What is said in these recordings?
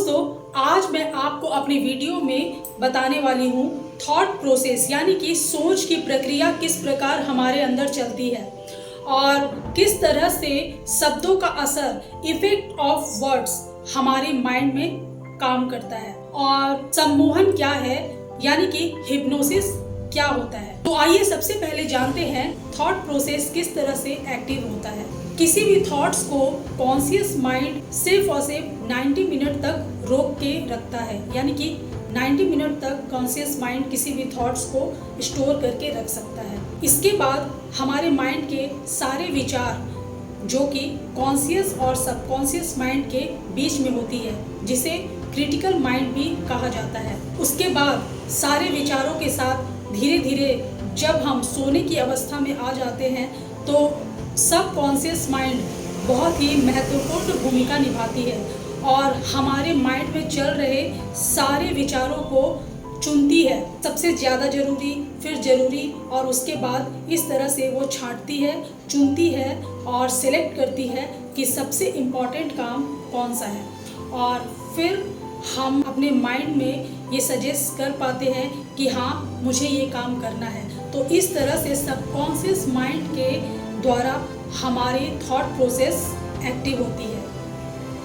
दोस्तों, आज मैं आपको अपनी वीडियो में बताने वाली हूँ थॉट प्रोसेस यानी कि सोच की प्रक्रिया किस प्रकार हमारे अंदर चलती है और किस तरह से शब्दों का असर इफेक्ट ऑफ वर्ड्स हमारे माइंड में काम करता है और सम्मोहन क्या है यानी कि हिप्नोसिस क्या होता है। तो आइए सबसे पहले जानते हैं थॉट प्रोसेस किस तरह से एक्टिव होता है। किसी भी थॉट्स को कॉन्शियस माइंड सिर्फ और सिर्फ 90 मिनट तक रोक के रखता है, यानी कि 90 मिनट तक कॉन्शियस माइंड किसी भी थॉट्स को स्टोर करके रख सकता है। इसके बाद हमारे माइंड के सारे विचार जो कि कॉन्शियस और सबकॉन्शियस माइंड के बीच में होती है, जिसे क्रिटिकल माइंड भी कहा जाता है। उसके बाद सारे विचारों के साथ धीरे धीरे जब हम सोने की अवस्था में आ जाते हैं तो सबकॉन्शियस माइंड बहुत ही महत्वपूर्ण भूमिका निभाती है और हमारे माइंड में चल रहे सारे विचारों को चुनती है, सबसे ज़्यादा ज़रूरी, फिर ज़रूरी, और उसके बाद इस तरह से वो छांटती है, चुनती है और सिलेक्ट करती है कि सबसे इम्पॉर्टेंट काम कौन सा है। और फिर हम अपने माइंड में ये सजेस्ट कर पाते हैं कि हाँ, मुझे ये काम करना है। तो इस तरह से सबकॉन्शियस माइंड के द्वारा हमारी थॉट प्रोसेस एक्टिव होती है।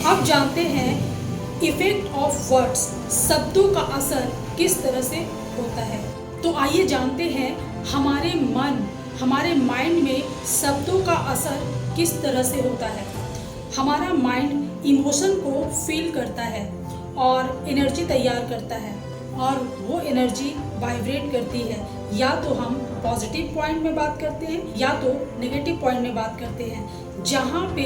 अब जानते हैं इफेक्ट ऑफ वर्ड्स, शब्दों का असर किस तरह से होता है। तो आइए जानते हैं हमारे मन, हमारे माइंड में शब्दों का असर किस तरह से होता है। हमारा माइंड इमोशन को फील करता है और एनर्जी तैयार करता है और वो एनर्जी वाइब्रेट करती है। या तो हम पॉजिटिव पॉइंट में बात करते हैं या तो नेगेटिव पॉइंट में बात करते हैं। जहाँ पे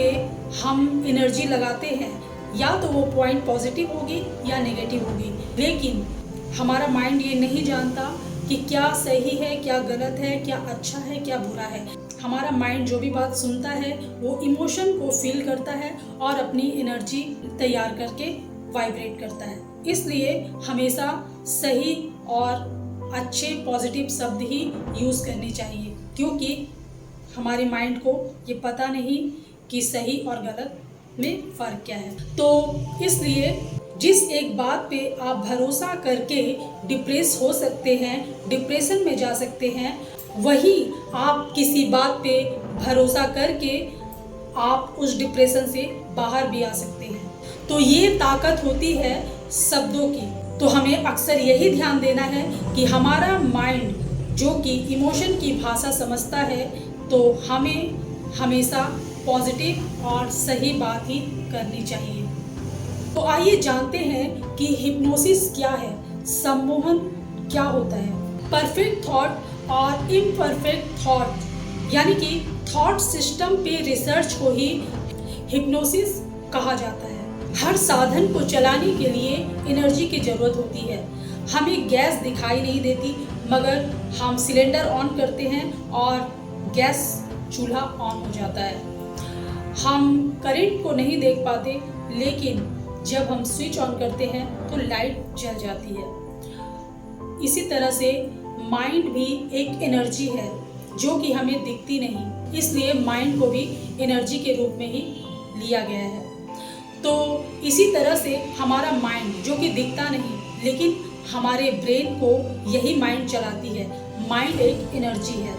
हम एनर्जी लगाते हैं या तो वो पॉइंट पॉजिटिव होगी या नेगेटिव होगी, लेकिन हमारा माइंड ये नहीं जानता कि क्या सही है, क्या गलत है, क्या अच्छा है, क्या बुरा है। हमारा माइंड जो भी बात सुनता है वो इमोशन को फील करता है और अपनी एनर्जी तैयार करके वाइब्रेट करता है। इसलिए हमेशा सही और अच्छे पॉजिटिव शब्द ही यूज़ करने चाहिए, क्योंकि हमारे माइंड को ये पता नहीं कि सही और गलत में फ़र्क क्या है। तो इसलिए जिस एक बात पे आप भरोसा करके डिप्रेस हो सकते हैं, डिप्रेशन में जा सकते हैं, वही आप किसी बात पे भरोसा करके आप उस डिप्रेशन से बाहर भी आ सकते हैं। तो ये ताकत होती है शब्दों की। तो हमें अक्सर यही ध्यान देना है कि हमारा माइंड जो कि इमोशन की भाषा समझता है, तो हमें हमेशा पॉजिटिव और सही बात ही करनी चाहिए। तो आइए जानते हैं कि हिप्नोसिस क्या है, सम्मोहन क्या होता है। परफेक्ट थॉट और इम्परफेक्ट थॉट यानी कि थॉट सिस्टम पे रिसर्च को ही हिप्नोसिस कहा जाता है। हर साधन को चलाने के लिए एनर्जी की ज़रूरत होती है। हमें गैस दिखाई नहीं देती, मगर हम सिलेंडर ऑन करते हैं और गैस चूल्हा ऑन हो जाता है। हम करंट को नहीं देख पाते, लेकिन जब हम स्विच ऑन करते हैं तो लाइट जल जाती है। इसी तरह से माइंड भी एक एनर्जी है जो कि हमें दिखती नहीं, इसलिए माइंड को भी एनर्जी के रूप में ही लिया गया है। तो इसी तरह से हमारा माइंड जो कि दिखता नहीं, लेकिन हमारे ब्रेन को यही माइंड चलाती है। माइंड एक एनर्जी है।